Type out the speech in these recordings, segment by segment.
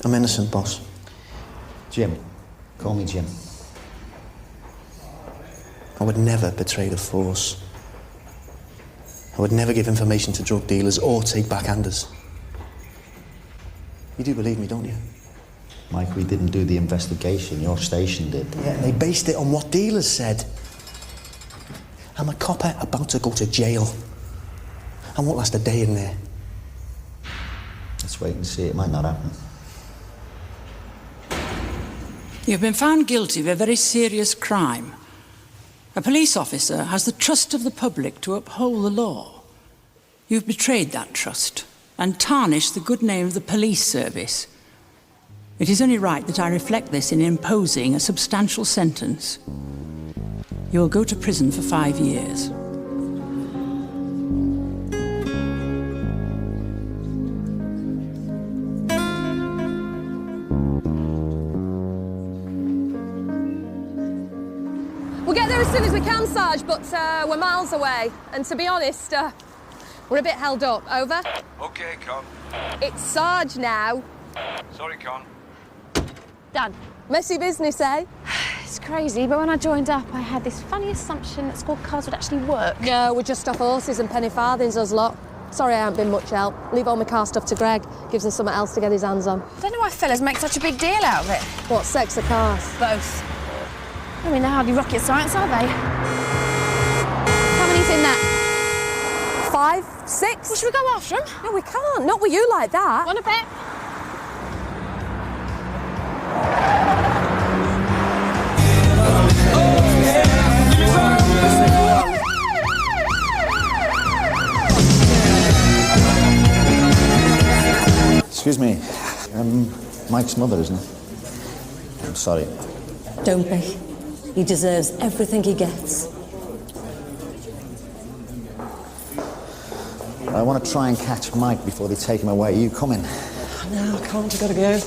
I'm innocent, boss. Jim. Call me Jim. I would never betray the force. I would never give information to drug dealers or take backhanders. You do believe me, don't you? Mike, we didn't do the investigation. Your station did. Yeah, they based it on what dealers said. I'm a copper about to go to jail. I won't last a day in there. Let's wait and see. It might not happen. You've been found guilty of a very serious crime. A police officer has the trust of the public to uphold the law. You've betrayed that trust and tarnished the good name of the police service. It is only right that I reflect this in imposing a substantial sentence. You will go to prison for 5 years. We'll get there as soon as we can, Sarge, but we're miles away. And to be honest, we're a bit held up. Over? OK, Con. It's Sarge now. Sorry, Con. Dan. Messy business, eh? It's crazy, but when I joined up, I had this funny assumption that squad cars would actually work. No, we're just off horses and penny farthings, us lot. Sorry I haven't been much help. Leave all my car stuff to Greg. Gives him something else to get his hands on. I don't know why fellas make such a big deal out of it. What, sex or cars? Both. I mean, they're hardly rocket science, are they? How many's in that? 5, 6? Well, should we go after them? No, we can't. Not with you like that. Want a bet? Excuse me. Mike's mother, isn't it? I'm sorry. Don't be. He deserves everything he gets. I want to try and catch Mike before they take him away. Are you coming? No, I can't. I've got to go.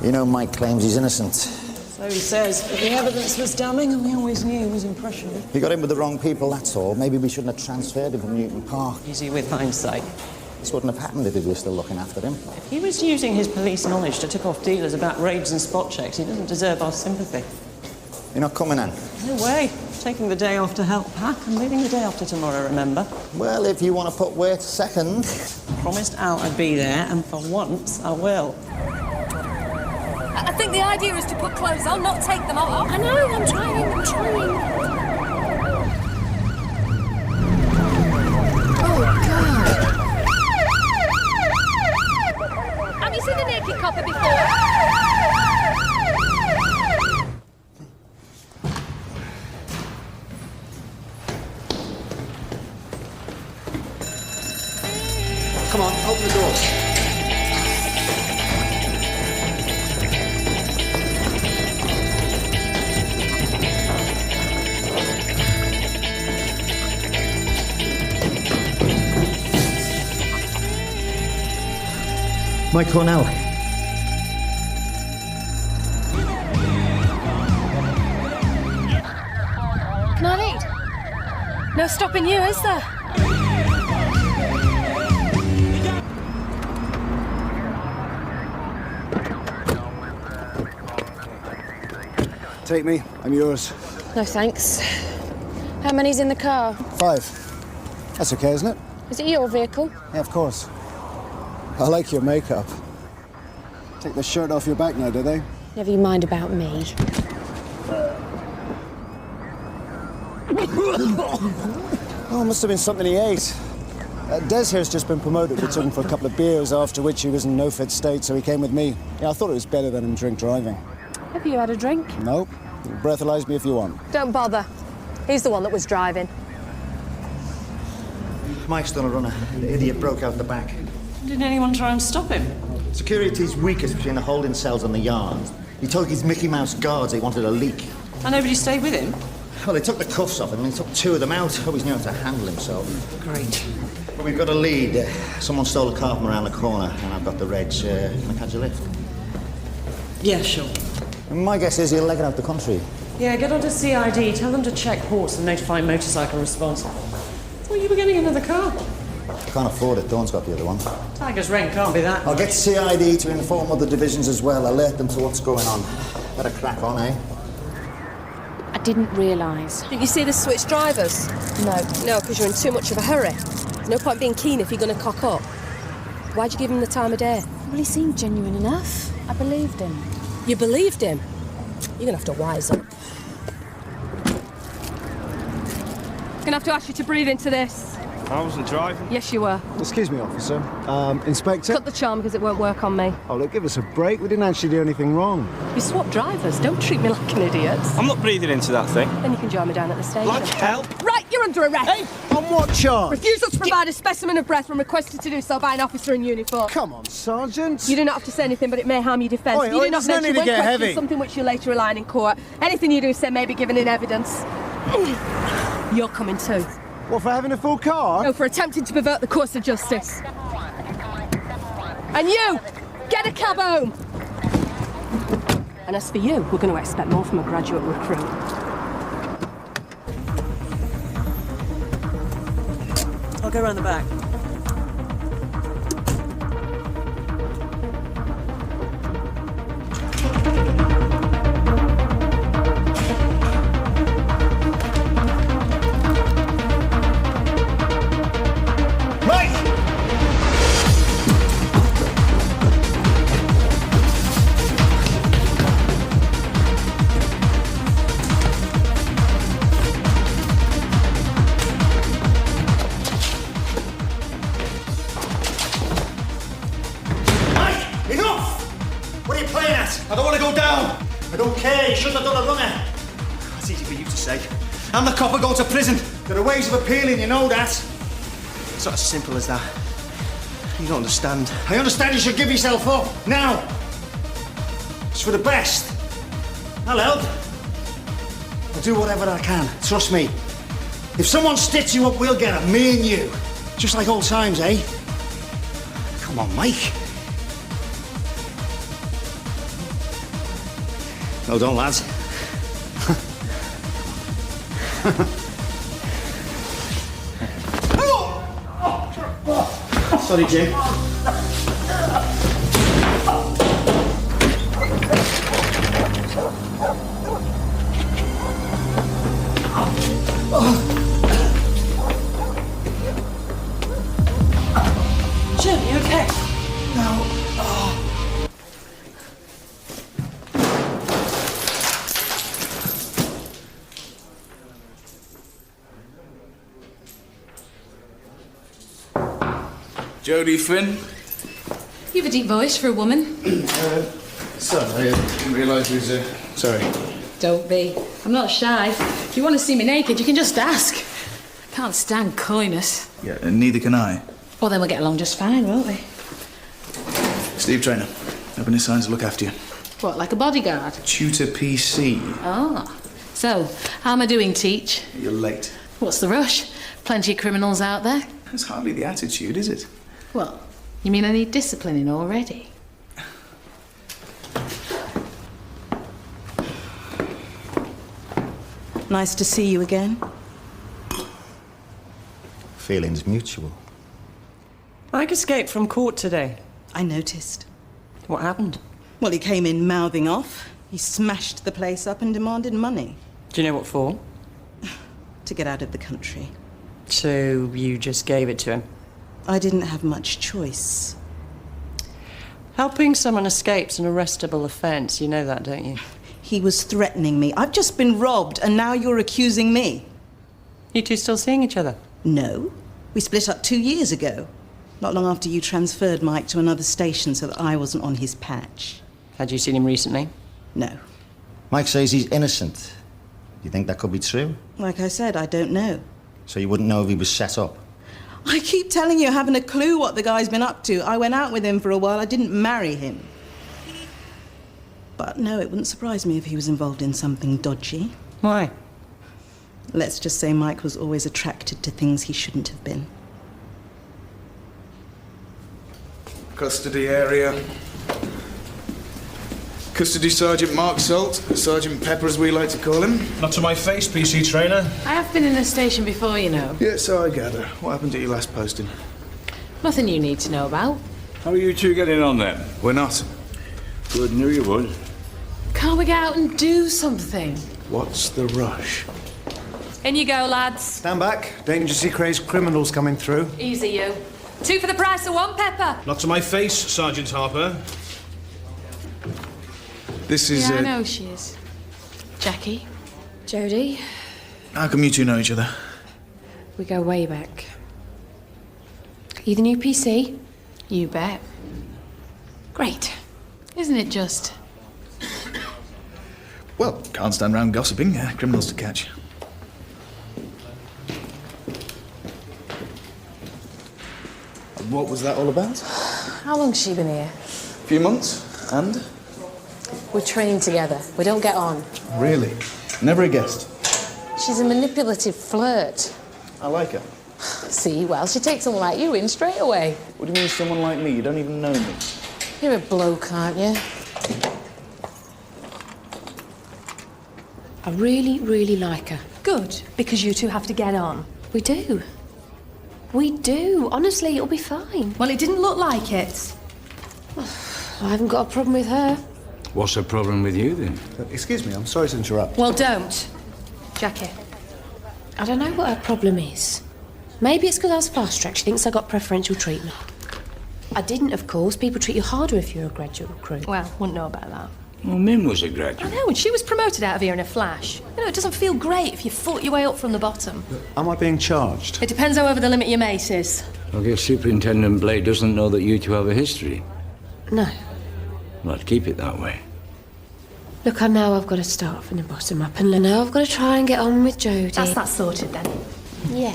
You know Mike claims he's innocent. So he says, but the evidence was damning and we always knew he was impressionable. He got in with the wrong people, that's all. Maybe we shouldn't have transferred him from Newton Park. Easy with hindsight. This wouldn't have happened if we were still looking after him. If he was using his police knowledge to tip off dealers about raids and spot checks, he doesn't deserve our sympathy. You're not coming, Anne? No way. Taking the day off to help pack and leaving the day after tomorrow, remember? Well, if you want to put Wirt second. Promised Al I'd be there, and for once, I will. I think the idea is to put clothes on, not take them off. I know, I'm trying. Oh, God. Have you seen a naked copper before? Come on, open the door. Mike Cornell. Can I lead? No stopping you, is there? Take me, I'm yours. No, thanks. How many's in the car? 5. That's okay, isn't it? Is it your vehicle? Yeah, of course. I like your makeup. Take the shirt off your back now, do they? Never you mind about me. Oh, must have been something he ate. Des here's just been promoted. We took him for a couple of beers, after which he was in no fit state, so he came with me. Yeah, I thought it was better than him drink driving. Have you had a drink? No. Breathalyze me if you want. Don't bother. He's the one that was driving. Mike's done a runner. The idiot broke out the back. Didn't anyone try and stop him? Security's weakest between the holding cells and the yards. He told his Mickey Mouse guards they wanted a leak. And nobody stayed with him? Well, they took the cuffs off him and they took 2 of them out. Always knew how to handle himself. Great. But we've got a lead. Someone stole a car from around the corner and I've got the reg. Can I catch a lift? Yeah, sure. My guess is he'll leg it out the country. Yeah, get onto CID. Tell them to check ports and notify motorcycle response. Thought you were getting another car. Can't afford it. Dawn's got the other one. Tiger's Reign can't be that. I'll get CID to inform other divisions as well, alert them to what's going on. Better crack on, eh? I didn't realise. Did you see the switch drivers? No. No, because you're in too much of a hurry. There's no point being keen if you're going to cock up. Why'd you give him the time of day? Well, he seemed genuine enough. I believed him. You believed him? You're going to have to wise up. I'm going to have to ask you to breathe into this. I wasn't driving. Yes, you were. Excuse me, officer. Inspector? Cut the charm because it won't work on me. Oh, look, give us a break. We didn't actually do anything wrong. You swapped drivers. Don't treat me like an idiot. I'm not breathing into that thing. Then you can join me down at the station. Like hell. Right, you're under arrest. Hey, on what charge? Refusal to provide a specimen of breath when requested to do so by an officer in uniform. Come on, Sergeant. You do not have to say anything, but it may harm your defence. Oi, You do not there's no mention need to when get questioned heavy. something which you later align in court. Anything you do say may be given in evidence. You're coming too. What, for having a full car? No, for attempting to pervert the course of justice. And you, get a cab home. And as for you, we're going to expect more from a graduate recruit. I'll go round the back. I don't want to go down. I don't care. You shouldn't have done a runner. That's easy for you to say. I'm the copper going to prison. There are ways of appealing, you know that. It's not as simple as that. You don't understand. I understand you should give yourself up. Now. It's for the best. I'll help. I'll do whatever I can. Trust me. If someone stitches you up, we'll get it. Me and you. Just like old times, eh? Come on, Mike. No, don't, lads. Sorry, Jim. Jim, you okay? Jodie Finn. You have a deep voice for a woman. Sorry, I didn't realise you was sorry. Don't be. I'm not shy. If you want to see me naked, you can just ask. I can't stand coyness. Yeah, and neither can I. Well, then we'll get along just fine, won't we? Steve Trainer. I've been assigned to look after you. What, like a bodyguard? Tutor PC. Oh. So, how am I doing, Teach? You're late. What's the rush? Plenty of criminals out there. That's hardly the attitude, is it? What? You mean I need disciplining already? Nice to see you again. Feelings mutual. Mike escaped from court today. I noticed. What happened? Well, he came in mouthing off. He smashed the place up and demanded money. Do you know what for? To get out of the country. So you just gave it to him? I didn't have much choice. Helping someone escape's an arrestable offence. You know that, don't you? He was threatening me. I've just been robbed, and now you're accusing me. You two still seeing each other? No. We split up 2 years ago. Not long after you transferred Mike to another station so that I wasn't on his patch. Had you seen him recently? No. Mike says he's innocent. You think that could be true? Like I said, I don't know. So you wouldn't know if he was set up? I keep telling you I haven't a clue what the guy's been up to. I went out with him for a while. I didn't marry him. But no, it wouldn't surprise me if he was involved in something dodgy. Why? Let's just say Mike was always attracted to things he shouldn't have been. Custody area. Custody Sergeant Mark Salt, Sergeant Pepper as we like to call him. Not to my face, PC Trainer. I have been in the station before, you know. Yeah, so I gather. What happened at your last posting? Nothing you need to know about. How are you two getting on then? We're not. Good, knew you would. Can't we get out and do something? What's the rush? In you go, lads. Stand back. Dangerously crazed criminals coming through. Easy, you. 2 for the price of 1, Pepper. Not to my face, Sergeant Harper. This is, Yeah, I know she is. Jackie. Jodie. How come you two know each other? We go way back. You the new PC? You bet. Great. Isn't it just? Well, can't stand round gossiping. Criminals to catch. What was that all about? How long's she been here? A few months. And? We're trained together. We don't get on. Really? Never a guessed. She's a manipulative flirt. I like her. See, well, she takes someone like you in straight away. What do you mean someone like me? You don't even know me. You're a bloke, aren't you? I really, really like her. Good, because you two have to get on. We do. We do. Honestly, it'll be fine. Well, it didn't look like it. I haven't got a problem with her. What's the problem with you then? Excuse me, I'm sorry to interrupt. Well, don't. Jackie. I don't know what her problem is. Maybe it's because I was fast-tracked. She thinks I got preferential treatment. I didn't, of course. People treat you harder if you're a graduate recruit. Well, wouldn't know about that. Well, Min was a I graduate. know, and she was promoted out of here in a flash. You know, it doesn't feel great if you fought your way up from the bottom. Am I being charged? It depends how over the limit your mate is. I guess Superintendent Blade doesn't know that you two have a history. No. Well, I'd keep it that way. Look, I know I've got to start from the bottom up, and I know I've got to try and get on with Jodie. That's that sorted, then. Yeah.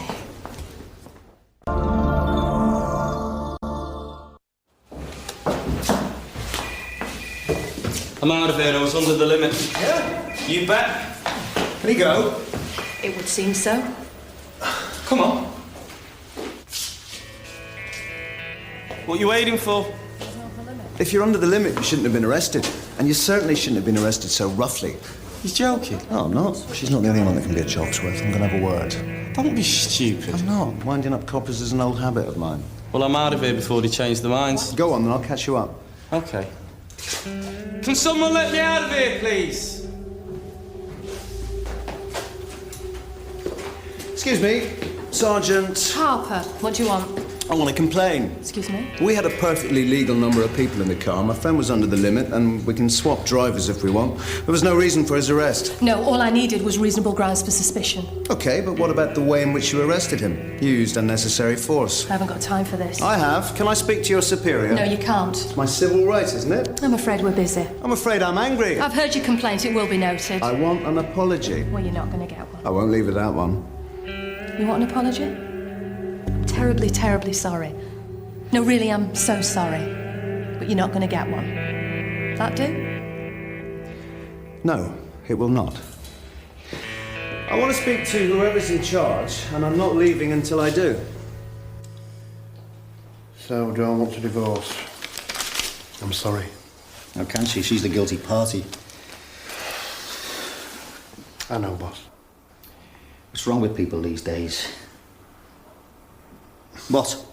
I'm out of here. I was under the limit. Yeah? You bet. Can he go? It would seem so. Come on. What you waiting for? If you're under the limit, you shouldn't have been arrested. And you certainly shouldn't have been arrested so roughly. He's joking. No, I'm not. She's not the only one that can be a job's worth. I'm going to have a word. Don't be stupid. I'm not. Winding up coppers is an old habit of mine. Well, I'm out of here before they change their minds. Go on, then I'll catch you up. Okay. Can someone let me out of here, please? Excuse me, Sergeant. Harper, what do you want? I want to complain. Excuse me? We had a perfectly legal number of people in the car. My friend was under the limit, and we can swap drivers if we want. There was no reason for his arrest. No, all I needed was reasonable grounds for suspicion. Okay, but what about the way in which you arrested him? You used unnecessary force. I haven't got time for this. I have. Can I speak to your superior? No, you can't. It's my civil right, isn't it? I'm afraid we're busy. I'm afraid I'm angry. I've heard your complaint. It will be noted. I want an apology. Well, you're not going to get one. I won't leave without one. You want an apology? I'm terribly, terribly sorry. No, really, I'm so sorry. But you're not going to get one. That do? No, it will not. I want to speak to whoever's in charge, and I'm not leaving until I do. So, do I want to divorce? I'm sorry. How can she? She's the guilty party. I know, boss. What's wrong with people these days? What?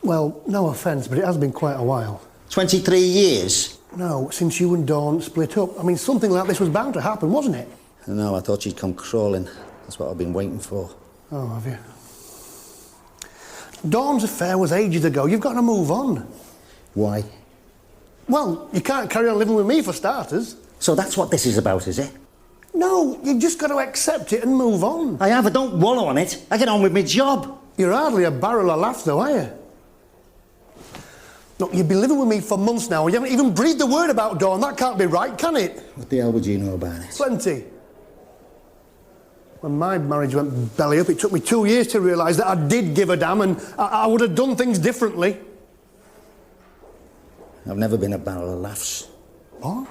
Well, no offence, but it has been quite a while. 23 years? No, since you and Dawn split up. I mean, something like this was bound to happen, wasn't it? No, I thought she'd come crawling. That's what I've been waiting for. Oh, have you? Dawn's affair was ages ago. You've got to move on. Why? Well, you can't carry on living with me for starters. So that's what this is about, is it? No, you've just got to accept it and move on. I have. I don't wallow on it. I get on with my job. You're hardly a barrel of laughs, though, are you? Look, you've been living with me for months now, and you haven't even breathed a word about Dawn. That can't be right, can it? What the hell would you know about it? Plenty. When my marriage went belly up, it took me 2 years to realise that I did give a damn, and I would have done things differently. I've never been a barrel of laughs. What?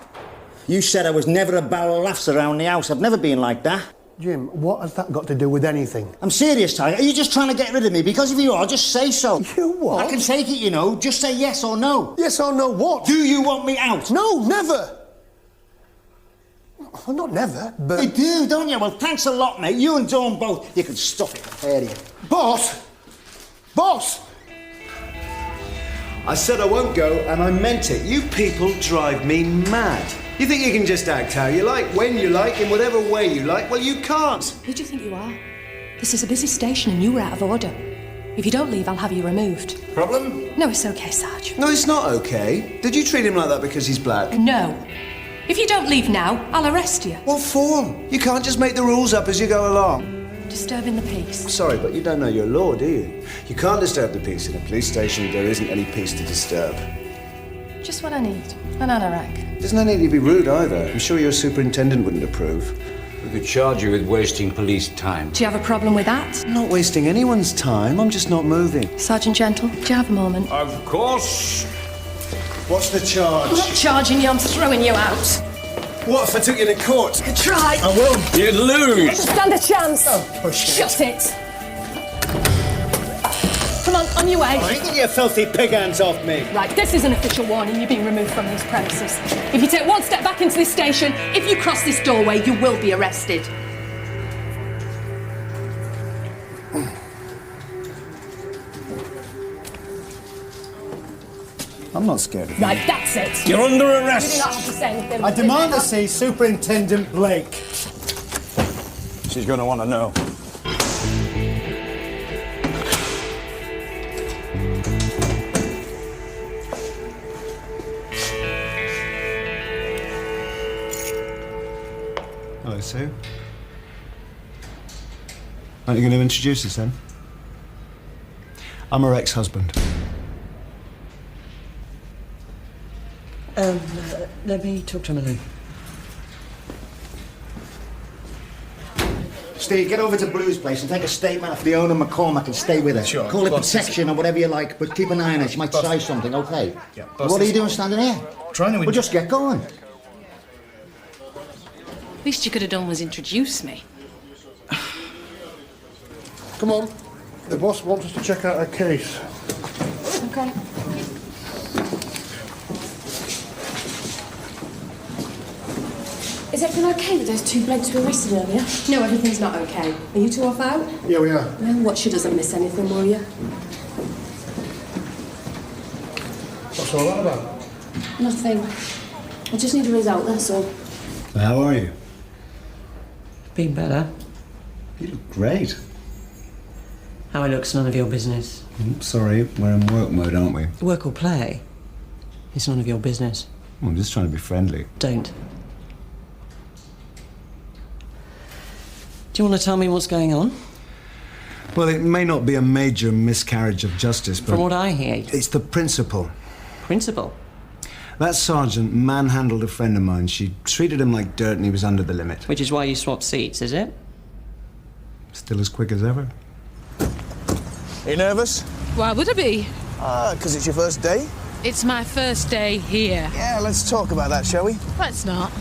You said I was never a barrel of laughs around the house. I've never been like that. Jim, what has that got to do with anything? I'm serious, Ty. Are you just trying to get rid of me? Because if you are, just say so. You what? I can take it, you know. Just say yes or no. Yes or no what? Do you want me out? No, never. Well, not never, but... You do, don't you? Well, thanks a lot, mate. You and Dawn both. You can stuff it, I hear you. Boss! Boss! I said I won't go, and I meant it. You people drive me mad. You think you can just act how you like, when you like, in whatever way you like? Well, you can't. Who do you think you are? This is a busy station and you were out of order. If you don't leave, I'll have you removed. Problem? No, it's okay, Sarge. No, it's not okay. Did you treat him like that because he's black? No. If you don't leave now, I'll arrest you. What for? You can't just make the rules up as you go along. Disturbing the peace. Sorry, but you don't know your law, do you? You can't disturb the peace in a police station. There isn't any peace to disturb. Just what I need. An anorak. There's no need to be rude either. I'm sure your superintendent wouldn't approve. We could charge you with wasting police time. Do you have a problem with that? I'm not wasting anyone's time. I'm just not moving. Sergeant Gentle, do you have a moment? Of course. What's the charge? I'm not charging you, I'm throwing you out. What if I took you to court? You could try. I will. You'd lose. Stand a chance. Oh, push it. Shut it. Come on your way. Oh, you get your filthy pig hands off me. Right, this is an official warning. You're being removed from these premises. If you take one step back into this station, if you cross this doorway, you will be arrested. I'm not scared of you. Right, that's it. You're under You do arrest. not have to say anything. I demand to see Superintendent Blake. She's going to want to know. Hello, Sue. Aren't you going to introduce us then? I'm her ex-husband. Let me talk to him alone. Steve, get over to Blue's place and take a statement off the owner, McCormack, and stay with her. Sure. Call it Boss, protection or whatever you like, but keep an eye on her. She might try something, okay? Yeah, boss, What are you doing standing here? Trying to... Well, just get going. Least you could have done was introduce me. Come on. The boss wants us to check out her case. Okay. Is everything okay with those two blokes who were arrested earlier? No, everything's not okay. Are you two off out? Yeah, we are. Well, watch she doesn't miss anything, will you? What's all that about? Nothing. I just need a result, that's all. How are you? Been better. You look great. How I look's none of your business. Sorry, we're in work mode, aren't we? Work or play? It's none of your business. I'm just trying to be friendly. Don't. Do you want to tell me what's going on? Well, it may not be a major miscarriage of justice, but... From what I hear. It's the principle. Principle? That sergeant manhandled a friend of mine. She treated him like dirt and he was under the limit. Which is why you swapped seats, is it? Still as quick as ever. Are you nervous? Why would I be? Because it's your first day? It's my first day here. Yeah, let's talk about that, shall we? Let's not.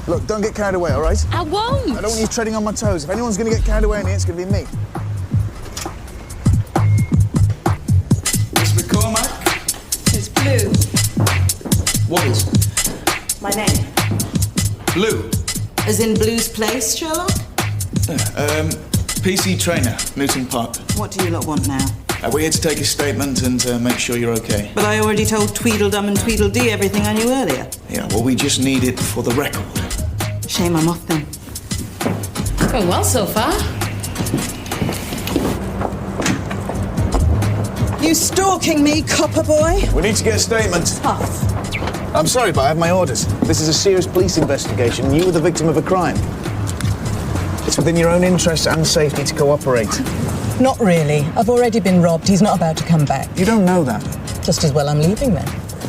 Look, don't get carried away, all right? I won't. I don't want you treading on my toes. If anyone's going to get carried away in here, it's going to be me. Miss McCormack? It's Blue. What is? My name. Blue. As in Blue's place, Sherlock? PC trainer, Newton Park. What do you lot want now? We're here to take a statement and make sure you're okay. But I already told Tweedledum and Tweedledee everything I knew earlier. Yeah, well, we just need it for the record. Shame I'm off then. Going well so far. You stalking me, copper boy? We need to get a statement. Tough. I'm sorry, but I have my orders. This is a serious police investigation. You were the victim of a crime. It's within your own interest and safety to cooperate. Not really. I've already been robbed. He's not about to come back. You don't know that. Just as well I'm leaving then.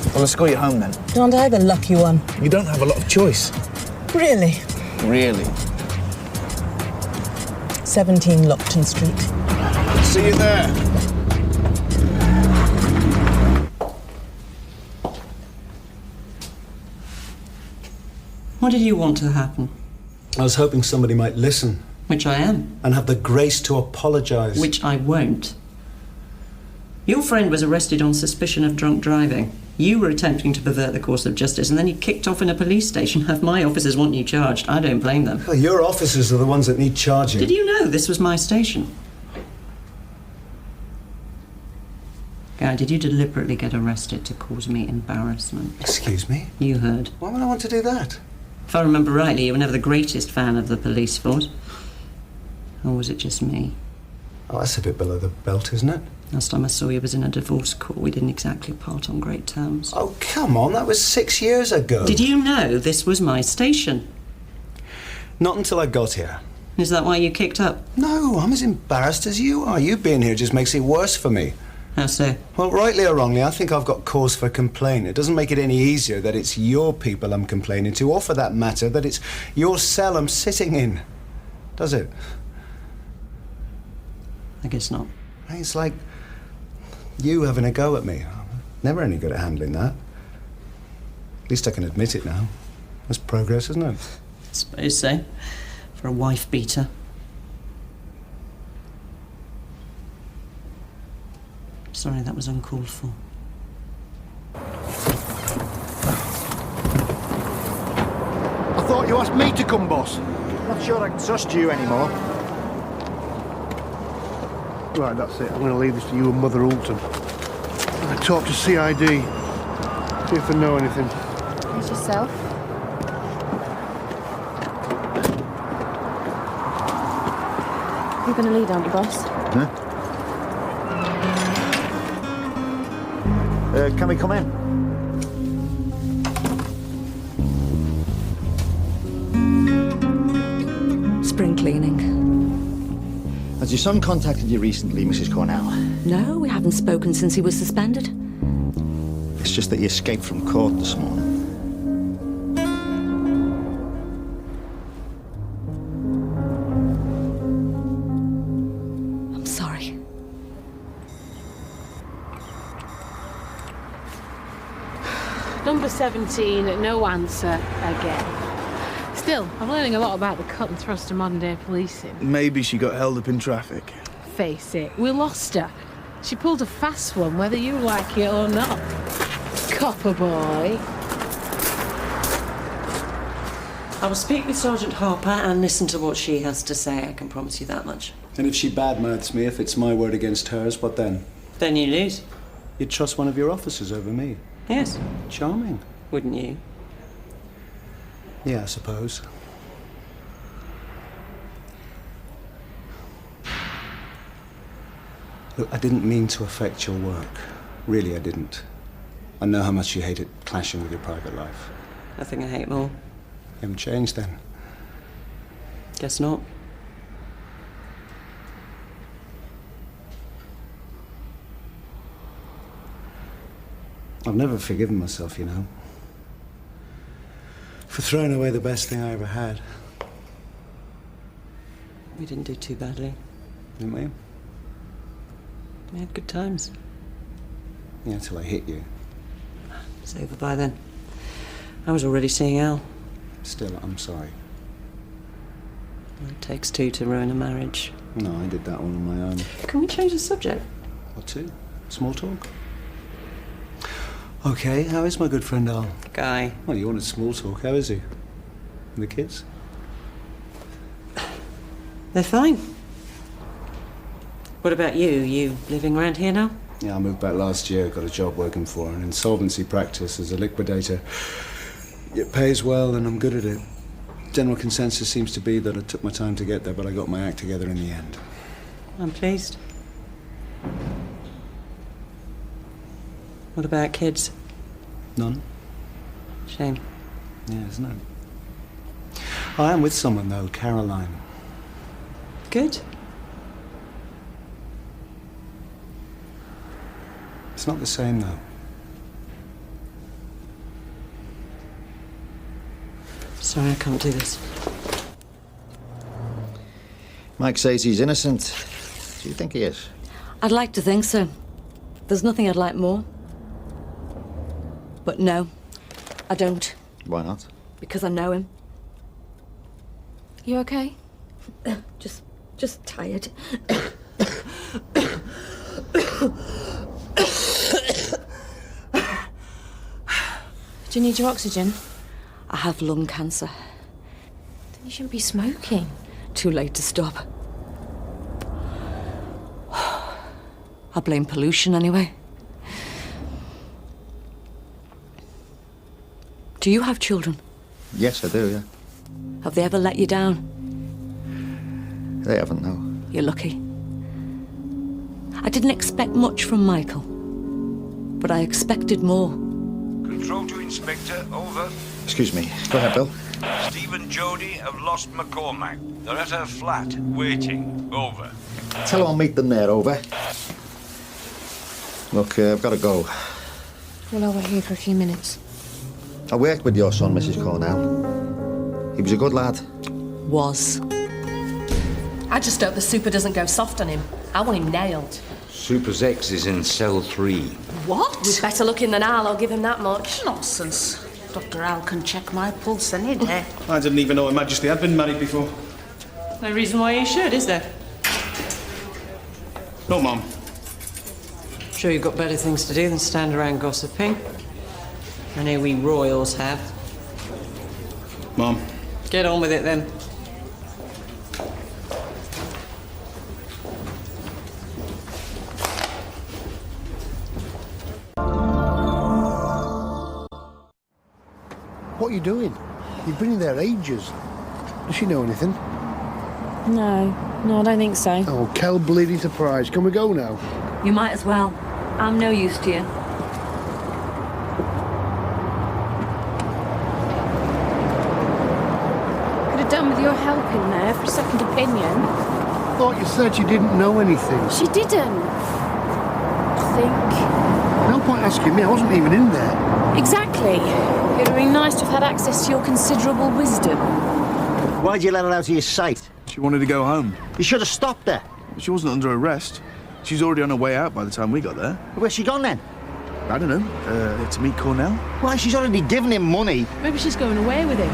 Well, let's call you home then. Aren't I the lucky one? You don't have a lot of choice. Really? Really? 17 Lupton Street. See you there. What did you want to happen? I was hoping somebody might listen. Which I am. And have the grace to apologise. Which I won't. Your friend was arrested on suspicion of drunk driving. You were attempting to pervert the course of justice, and then you kicked off in a police station. Have my officers want you charged. I don't blame them. Well, your officers are the ones that need charging. Did you know this was my station? Guy, did you deliberately get arrested to cause me embarrassment? Excuse me? You heard. Why would I want to do that? If I remember rightly, you were never the greatest fan of the police force. Or was it just me? Oh, that's a bit below the belt, isn't it? Last time I saw you was in a divorce court. We didn't exactly part on great terms. Oh, come on, that was 6 years ago. Did you know this was my station? Not until I got here. Is that why you kicked up? No, I'm as embarrassed as you are. You being here just makes it worse for me. How so? Well, rightly or wrongly, I think I've got cause for complaint. It doesn't make it any easier that it's your people I'm complaining to, or for that matter, that it's your cell I'm sitting in. Does it? I guess not. It's like you having a go at me. I'm never any good at handling that. At least I can admit it now. That's progress, isn't it? I suppose so. For a wife beater. Sorry, that was uncalled for. I thought you asked me to come, boss. Not sure I can trust you anymore. Right, that's it. I'm going to leave this to you and Mother Alton. I talk to CID. See if they know anything. Here's yourself. You're going to lead, aren't you, boss? Huh? Can we come in? Spring cleaning. Has your son contacted you recently, Mrs. Cornell? No, we haven't spoken since he was suspended. It's just that he escaped from court this morning. I'm sorry. Number 17, no answer again. Still, I'm learning a lot about the cut and thrust of modern-day policing. Maybe she got held up in traffic. Face it, we lost her. She pulled a fast one, whether you like it or not. Copper boy. I will speak with Sergeant Harper and listen to what she has to say. I can promise you that much. And if she badmouths me, if it's my word against hers, what then? Then you lose. You'd trust one of your officers over me? Yes. Charming. Wouldn't you? Yeah, I suppose. Look, I didn't mean to affect your work. Really, I didn't. I know how much you hate it clashing with your private life. Nothing I hate more. You haven't changed, then? Guess not. I've never forgiven myself, you know. For throwing away the best thing I ever had. We didn't do too badly. Didn't we? We had good times. Yeah, till I hit you. It's over by then. I was already seeing Al. Still, I'm sorry. It takes two to ruin a marriage. No, I did that one on my own. Can we change the subject? What to? Small talk? Okay, how is my good friend Al? Guy. Well, you wanted small talk. How is he? And the kids? They're fine. What about you? You living around here now? Yeah, I moved back last year. Got a job working for an insolvency practice as a liquidator. It pays well and I'm good at it. General consensus seems to be that I took my time to get there, but I got my act together in the end. I'm pleased. What about kids? None. Shame. Yeah, isn't it? I am with someone, though, Caroline. Good. It's not the same, though. Sorry, I can't do this. Mike says he's innocent. Do you think he is? I'd like to think so. There's nothing I'd like more. But no, I don't. Why not? Because I know him. You okay? Just tired. Do you need your oxygen? I have lung cancer. Then you shouldn't be smoking. Too late to stop. I blame pollution anyway. Do you have children? Yes, I do, yeah. Have they ever let you down? They haven't, no. You're lucky. I didn't expect much from Michael, but I expected more. Control to Inspector, over. Excuse me. Go ahead, Bill. Steve and Jody have lost McCormack. They're at her flat, waiting, over. Tell them I'll meet them there, over. Look, I've got to go. Well, I'll wait here for a few minutes. I worked with your son, Mrs. Cornell. He was a good lad. Was. I just hope the super doesn't go soft on him. I want him nailed. Super's ex is in cell 3. What? He's better looking than Al, I'll give him that much. Nonsense. Dr. Al can check my pulse any day. I didn't even know Her Majesty had been married before. No reason why you should, is there? No, Mum. Sure you've got better things to do than stand around gossiping. I know we royals have. Mum. Get on with it, then. What are you doing? You've been in there ages. Does she know anything? No, I don't think so. Oh, Kel bleeding surprise. Can we go now? You might as well. I'm no use to you. Could have done with your help in there for a second opinion. I thought you said you didn't know anything. She didn't. I think. No point asking me. I wasn't even in there. Exactly. It would have been nice to have had access to your considerable wisdom. Why'd you let her out of your sight? She wanted to go home. You should have stopped her. She wasn't under arrest. She's already on her way out by the time we got there. Where's she gone then? I don't know. To meet Cornell? Why, she's already given him money. Maybe she's going away with him.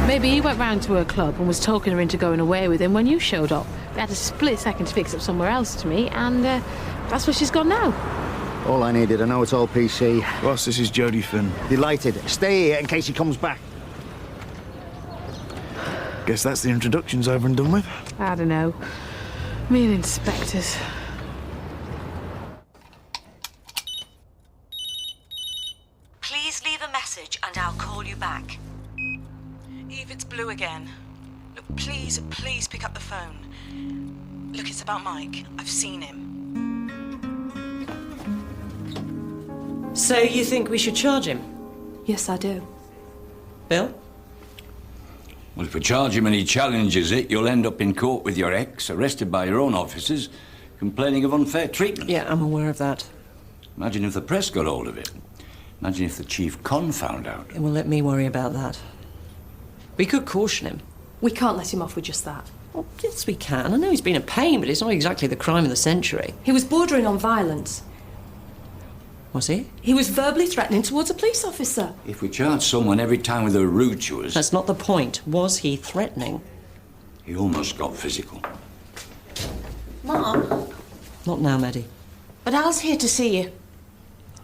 Maybe he went round to her club and was talking her into going away with him when you showed up. They had a split second to fix up somewhere else to meet, and that's where she's gone now. All I needed, I know it's all PC. Boss, this is Jody Finn. Delighted. Stay here in case he comes back. Guess that's the introductions over and done with. I don't know. Me and inspectors. Please leave a message and I'll call you back. Eve, it's Blue again. Look, please pick up the phone. Look, it's about Mike. I've seen him. So you think we should charge him? Yes, I do. Bill? Well, if we charge him and he challenges it, you'll end up in court with your ex, arrested by your own officers, complaining of unfair treatment. Yeah, I'm aware of that. Imagine if the press got hold of it. Imagine if the chief con found out. It will let me worry about that. We could caution him. We can't let him off with just that. Well, yes, we can. I know he's been a pain, but it's not exactly the crime of the century. He was bordering on violence. Was he? He was verbally threatening towards a police officer. If we charge someone every time with a rude to us... That's not the point. Was he threatening? He almost got physical. Mom? Not now, Maddie. But Al's here to see you.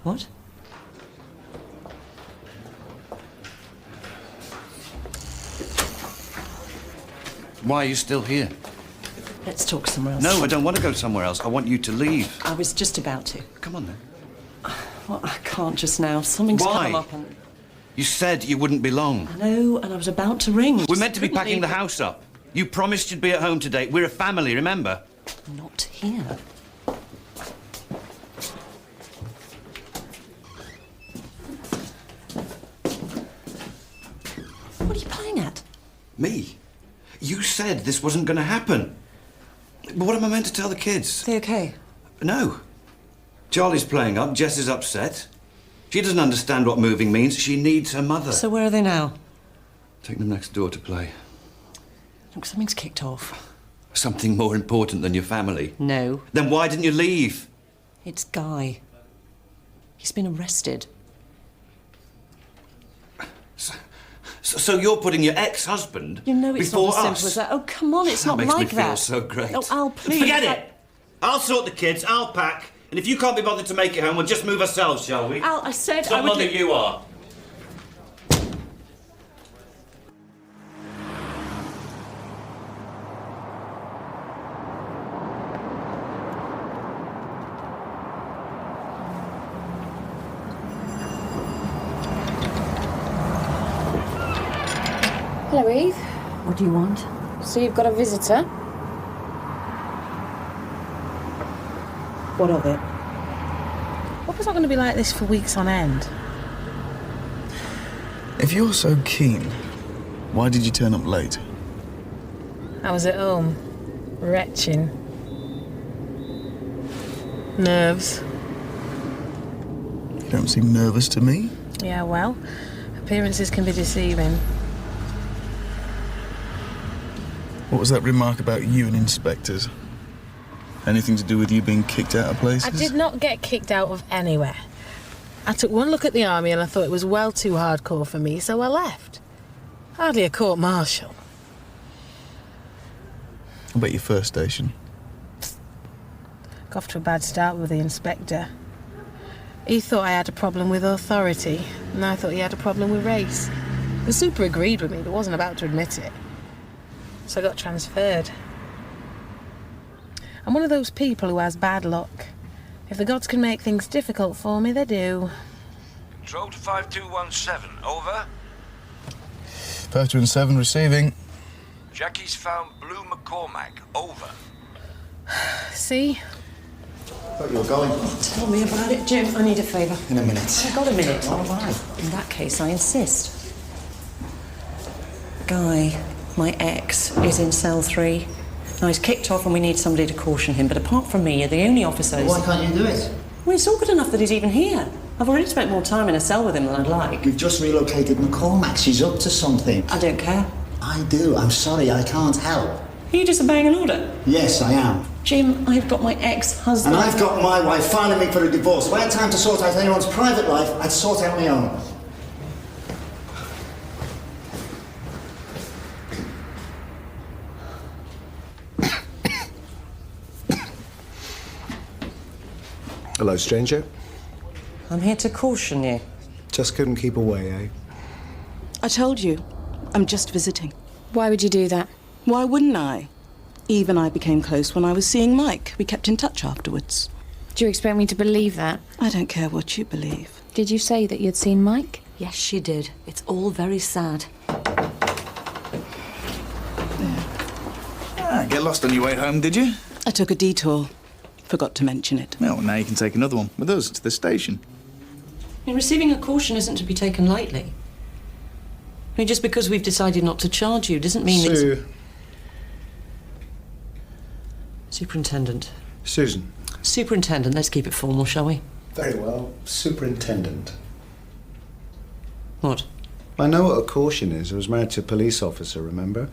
What? Why are you still here? Let's talk somewhere else. No, I don't want to go somewhere else. I want you to leave. I was just about to. Come on, then. Well, I can't just now. Something's Why? come up and... You said you wouldn't be long. I know, and I was about to ring. We're meant to be packing the house up. You promised you'd be at home today. We're a family, remember? Not here. What are you playing at? Me? You said this wasn't going to happen. But what am I meant to tell the kids? They okay? No. Charlie's playing up. Jess is upset. She doesn't understand what moving means. She needs her mother. So where are they now? Take them next door to play. Look, something's kicked off. Something more important than your family? No. Then why didn't you leave? It's Guy. He's been arrested. So you're putting your ex-husband You know it's before not as us? simple as that. Oh, come on, it's not That makes like me that. feel so great. Oh, Al, please. Forget it! I'll sort the kids, I'll pack, and if you can't be bothered to make it home, we'll just move ourselves, shall we? Al, I said I Some would... mother you are. Hello, Eve. What do you want? So you've got a visitor? What of it? What was I going to be like this for weeks on end? If you're so keen, why did you turn up late? I was at home, retching. Nerves. You don't seem nervous to me. Yeah, well, appearances can be deceiving. What was that remark about you and inspectors? Anything to do with you being kicked out of places? I did not get kicked out of anywhere. I took one look at the army and I thought it was well too hardcore for me, so I left. Hardly a court-martial. I bet your first station. Got off to a bad start with the inspector. He thought I had a problem with authority, and I thought he had a problem with race. The super agreed with me, but wasn't about to admit it. So I got transferred. I'm one of those people who has bad luck. If the gods can make things difficult for me, they do. Control to 5217, over. 5217 receiving. Jackie's found Blue McCormack, over. See? Thought you were going. Tell me about it, Jim. I need a favour. In a minute. I've got a minute. All right. In that case, I insist. Guy, my ex, is in cell 3. Now, he's kicked off and we need somebody to caution him, but apart from me, you're the only officers... Well, why can't you do it? Well, it's all good enough that he's even here. I've already spent more time in a cell with him than I'd like. We've just relocated McCormack. She's up to something. I don't care. I do. I'm sorry, I can't help. Are you disobeying an order? Yes, I am. Jim, I've got my ex-husband... And I've got my wife filing me for a divorce. If I had time to sort out anyone's private life, I'd sort out my own. Hello, stranger. I'm here to caution you. Just couldn't keep away, eh? I told you, I'm just visiting. Why would you do that? Why wouldn't I? Eve and I became close when I was seeing Mike. We kept in touch afterwards. Do you expect me to believe that? I don't care what you believe. Did you say that you'd seen Mike? Yes, she did. It's all very sad. Get lost on your way home, did you? I took a detour. Forgot to mention it. Well, now you can take another one with us to the station. I mean, receiving a caution isn't to be taken lightly. I mean, just because we've decided not to charge you doesn't mean Sue. it's... Superintendent. Susan. Superintendent, let's keep it formal, shall we? Very well. Superintendent. What? I know what a caution is. I was married to a police officer, remember?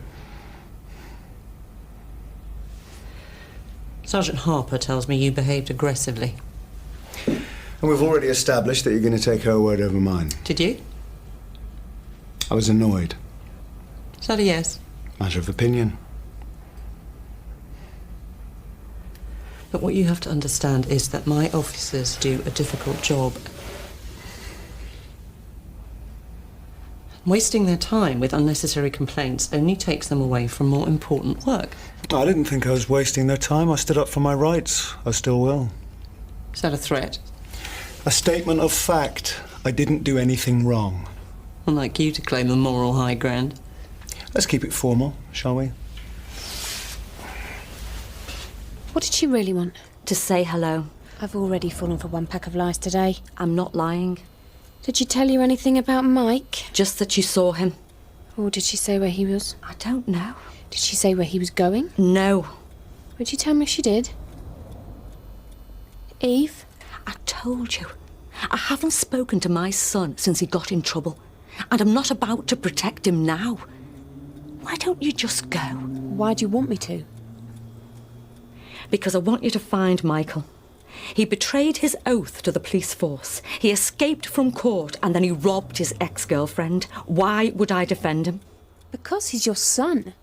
Sergeant Harper tells me you behaved aggressively. And we've already established that you're going to take her word over mine. Did you? I was annoyed. Is that a yes? Matter of opinion. But what you have to understand is that my officers do a difficult job. Wasting their time with unnecessary complaints only takes them away from more important work. I didn't think I was wasting their time. I stood up for my rights. I still will. Is that a threat? A statement of fact. I didn't do anything wrong. Unlike you to claim the moral high ground. Let's keep it formal, shall we? What did she really want? To say hello. I've already fallen for one pack of lies today. I'm not lying. Did she tell you anything about Mike? Just that you saw him. Or did she say where he was? I don't know. Did she say where he was going? No. Would you tell me if she did? Eve? I told you. I haven't spoken to my son since he got in trouble. And I'm not about to protect him now. Why don't you just go? Why do you want me to? Because I want you to find Michael. He betrayed his oath to the police force. He escaped from court and then he robbed his ex-girlfriend. Why would I defend him? Because he's your son.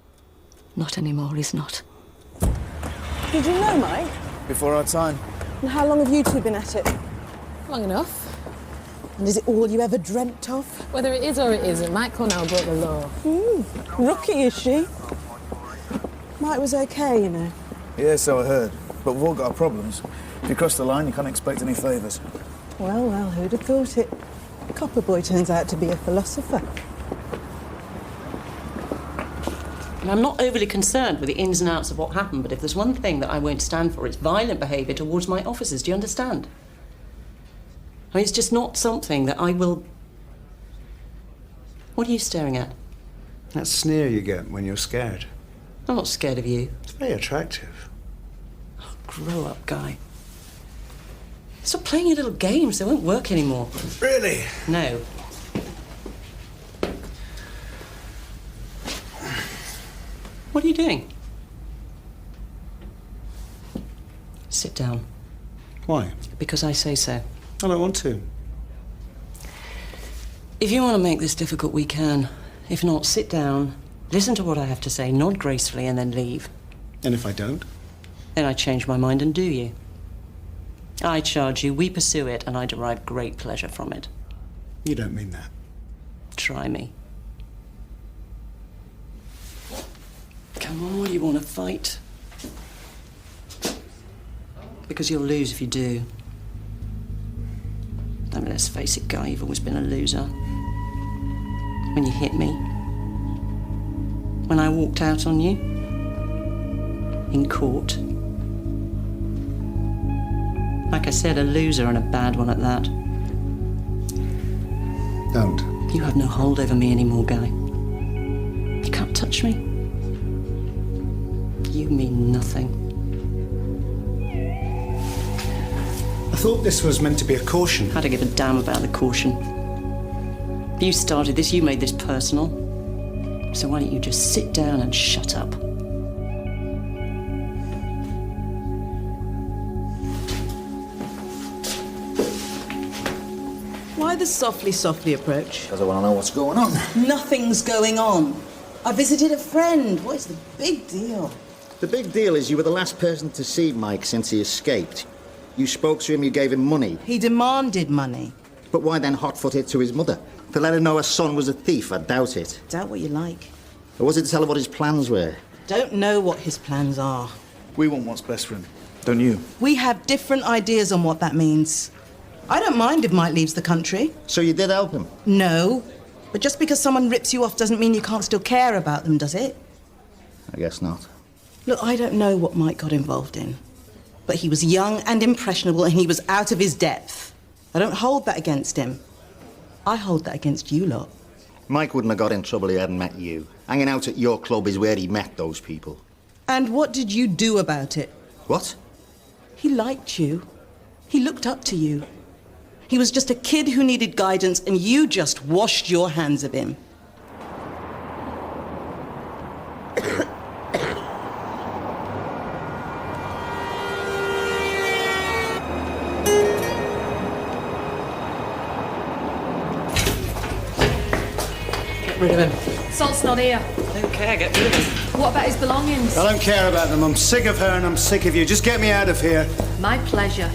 Not anymore, he's not. Did you know Mike? Before our time. And how long have you two been at it? Long enough. And is it all you ever dreamt of? Whether it is or it isn't, Mike Cornell broke the law. Rookie, is she? Mike was okay, you know. Yeah, so I heard. But we've all got our problems. If you cross the line, you can't expect any favours. Well, who'd have thought it? Copper Boy turns out to be a philosopher. And I'm not overly concerned with the ins and outs of what happened, but if there's one thing that I won't stand for, it's violent behaviour towards my officers. Do you understand? I mean, it's just not something that I will... What are you staring at? That sneer you get when you're scared. I'm not scared of you. It's very attractive. Oh, grow up, Guy. Stop playing your little games. They won't work anymore. Really? No. What are you doing? Sit down. Why? Because I say so. I don't want to. If you want to make this difficult, we can. If not, sit down, listen to what I have to say, nod gracefully, and then leave. And if I don't? Then I change my mind and do you. I charge you, we pursue it, and I derive great pleasure from it. You don't mean that. Try me. Come on, what do you want to fight? Because you'll lose if you do. I mean, let's face it, Guy, you've always been a loser. When you hit me. When I walked out on you. In court. Like I said, a loser and a bad one at that. Don't. You have no hold over me anymore, Guy. You can't touch me. You mean nothing. I thought this was meant to be a caution. I don't give a damn about the caution. You started this, you made this personal. So why don't you just sit down and shut up? Why the softly approach? Because I want to know what's going on. Nothing's going on. I visited a friend. What's the big deal? The big deal is you were the last person to see Mike since he escaped. You spoke to him, you gave him money. He demanded money. But why then hot-foot it to his mother? To let her know her son was a thief? I doubt it. Doubt what you like. Or was it to tell her what his plans were? Don't know what his plans are. We want what's best for him, don't you? We have different ideas on what that means. I don't mind if Mike leaves the country. So you did help him? No. But just because someone rips you off doesn't mean you can't still care about them, does it? I guess not. Look, I don't know what Mike got involved in. But he was young and impressionable and he was out of his depth. I don't hold that against him. I hold that against you lot. Mike wouldn't have got in trouble if he hadn't met you. Hanging out at your club is where he met those people. And what did you do about it? What? He liked you. He looked up to you. He was just a kid who needed guidance and you just washed your hands of him. Get rid of him. Salt's not here. Don't care, get rid of him. What about his belongings? I don't care about them. I'm sick of her and I'm sick of you. Just get me out of here. My pleasure.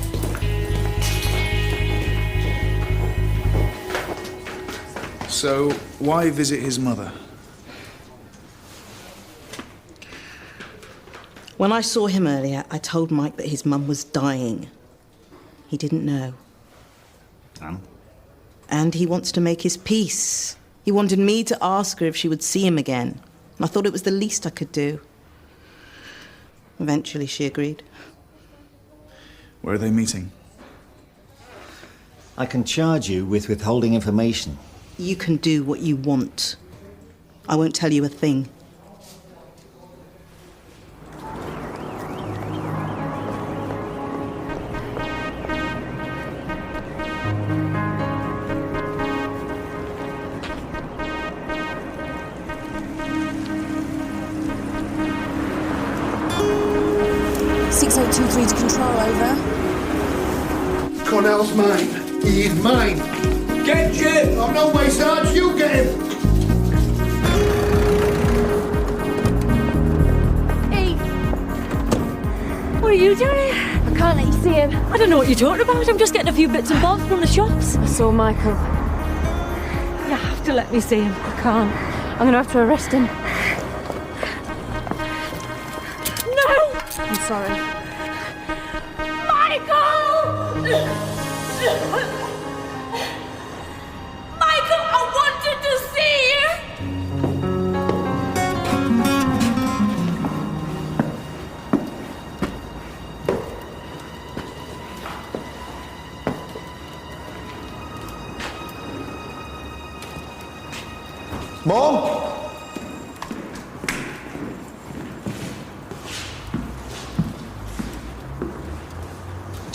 So, why visit his mother? When I saw him earlier, I told Mike that his mum was dying. He didn't know. And he wants to make his peace. He wanted me to ask her if she would see him again. And I thought it was the least I could do. Eventually, she agreed. Where are they meeting? I can charge you with withholding information. You can do what you want. I won't tell you a thing. to control, over. Connell's mine. He's mine. Get Jim! Oh, no way, Sarge. You get him. Hey! What are you doing here? I can't let you see him. I don't know what you're talking about. I'm just getting a few bits and bobs from the shops. I saw Michael. You have to let me see him. I can't. I'm going to have to arrest him. No! I'm sorry. Michael! Michael, I wanted to see you!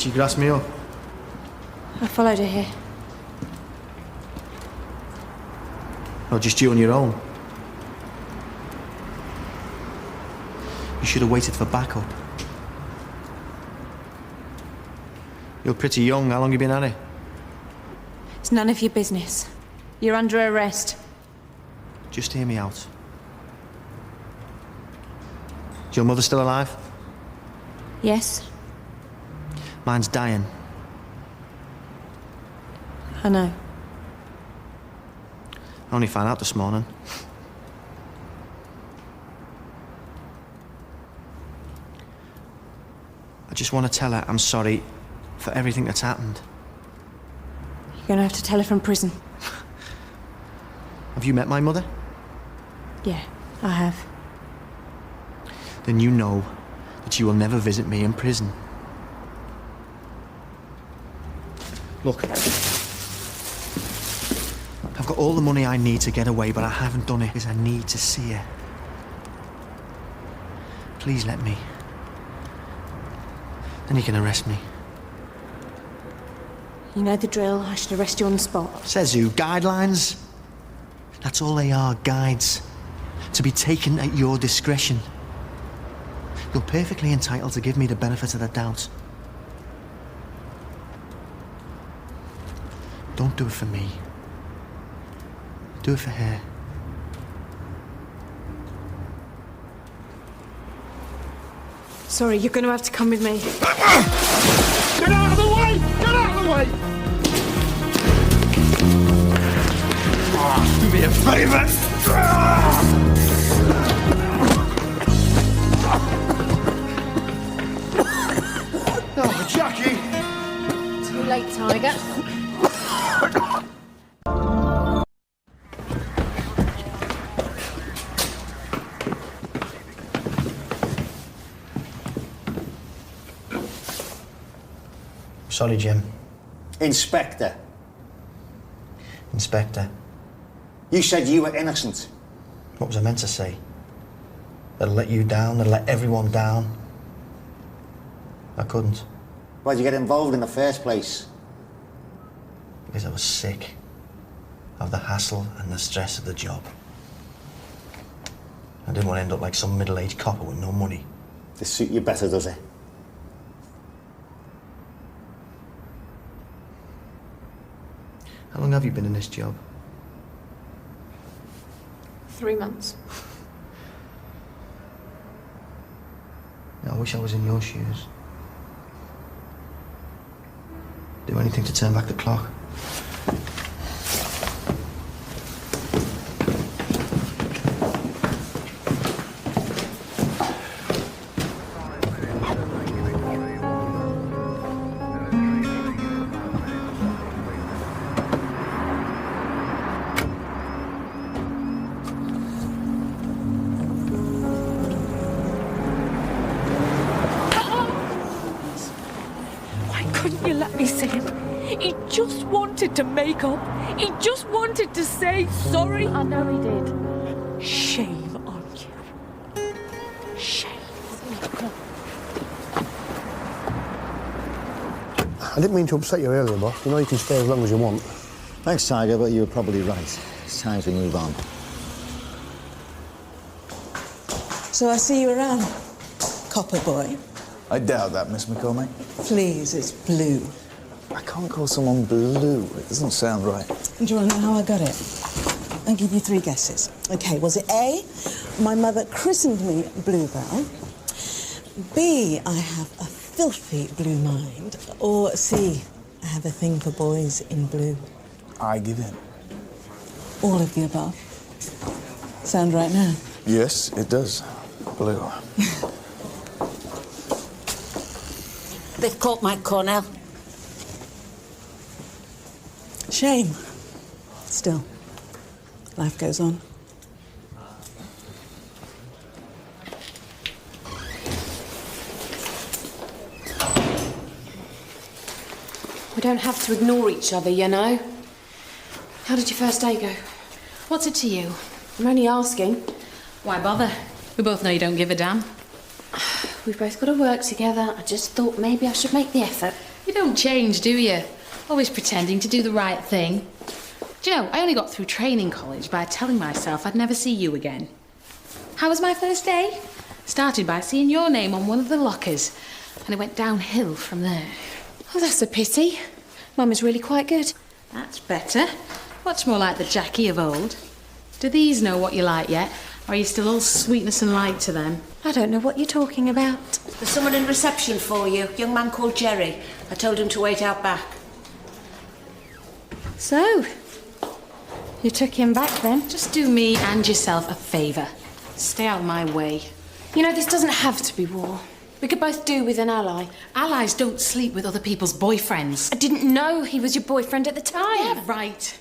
she grassed me up. I followed her here. Or just you on your own? You should have waited for backup. You're pretty young. How long you been at it? It's none of your business. You're under arrest. Just hear me out. Is your mother still alive? Yes, Mine's dying. I know. I only found out this morning. I just want to tell her I'm sorry for everything that's happened. You're gonna have to tell her from prison. Have you met my mother? Yeah, I have. Then you know that you will never visit me in prison. Look, I've got all the money I need to get away, but I haven't done it because I need to see her. Please let me. Then you can arrest me. You know the drill. I should arrest you on the spot. Says who? Guidelines? That's all they are, guides. To be taken at your discretion. You're perfectly entitled to give me the benefit of the doubt. Don't do it for me. Do it for her. Sorry, you're gonna have to come with me. Get out of the way! Get out of the way! Do me a favour! Oh, Jackie! Too late, Tiger. Sorry, Jim. Inspector. Inspector. You said you were innocent. What was I meant to say? That I let you down, that I let everyone down? I couldn't. Why'd you get involved in the first place? Because I was sick of the hassle and the stress of the job. I didn't want to end up like some middle-aged copper with no money. This suit you better, does it? How long have you been in this job? 3 months. Yeah, I wish I was in your shoes. Do anything to turn back the clock. Couldn't you let me see him? He just wanted to make up. He just wanted to say sorry. I know he did. Shame on you. Shame. I didn't mean to upset you earlier, boss. You know you can stay as long as you want. Thanks, Tiger, but you were probably right. It's time to move on. So I see you around, copper boy. I doubt that, Miss McCormack. Please, it's blue. I can't call someone blue. It doesn't sound right. Do you want to know how I got it? I'll give you 3 guesses. Okay, was it A, my mother christened me Bluebell, B, I have a filthy blue mind, or C, I have a thing for boys in blue? I give in. All of the above. Sound right now? Yes, it does. Blue. They've caught Mike Cornell. Shame. Still, life goes on. We don't have to ignore each other, you know. How did your first day go? What's it to you? I'm only asking. Why bother? We both know you don't give a damn. We've both got to work together. I just thought maybe I should make the effort. You don't change, do you? Always pretending to do the right thing. Do you know, I only got through training college by telling myself I'd never see you again. How was my first day? Started by seeing your name on one of the lockers, and it went downhill from there. Oh, that's a pity. Mum is really quite good. That's better. Much more like the Jackie of old. Do these know what you like yet? Or are you still all sweetness and light to them? I don't know what you're talking about. There's someone in reception for you. Young man called Jerry. I told him to wait out back. So, you took him back then? Just do me and yourself a favour. Stay out of my way. You know, this doesn't have to be war. We could both do with an ally. Allies don't sleep with other people's boyfriends. I didn't know he was your boyfriend at the time. Yeah, right.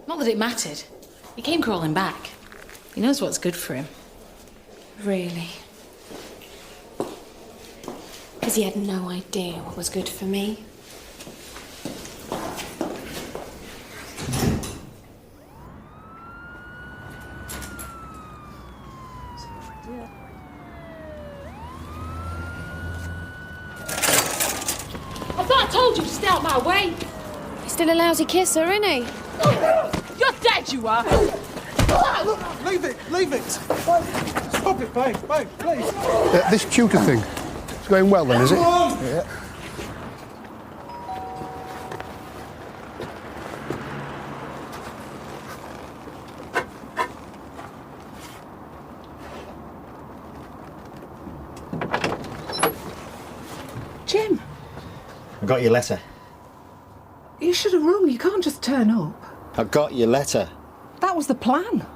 Not that it mattered. He came crawling back. He knows what's good for him. Really? Because he had no idea what was good for me. I thought I told you to stay out my way. He's still a lousy kisser, isn't he? You're dead, you are. Leave it! Leave it! Stop it, babe, please. This tutor thing, it's going well then, is it? Yeah. Jim, I got your letter. you should have rung. You can't just turn up. I got your letter. That was the plan.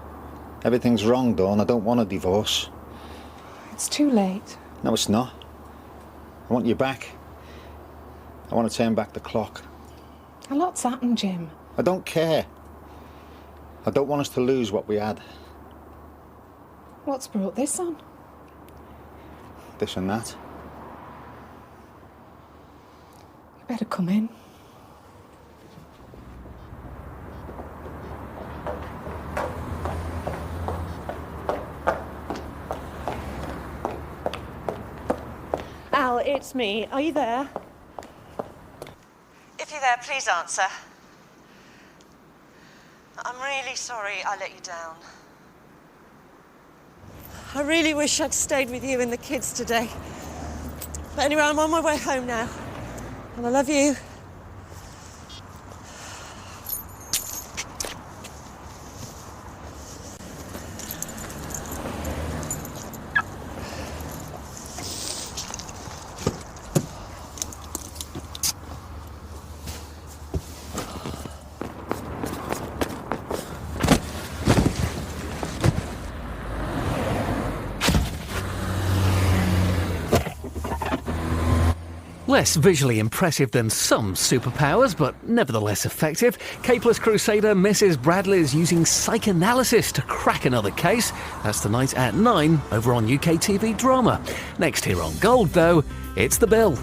Everything's wrong, Dawn. I don't want a divorce. It's too late. No, it's not. I want you back. I want to turn back the clock. A lot's happened, Jim. I don't care. I don't want us to lose what we had. What's brought this on? This and that. You better come in. Al, it's me. Are you there? If you're there, please answer. I'm really sorry I let you down. I really wish I'd stayed with you and the kids today. But anyway, I'm on my way home now. And I love you. Less visually impressive than some superpowers, but nevertheless effective, Capeless Crusader Mrs. Bradley's using psychoanalysis to crack another case. That's tonight at 9 over on UK TV Drama. Next here on Gold, though, it's The Bill.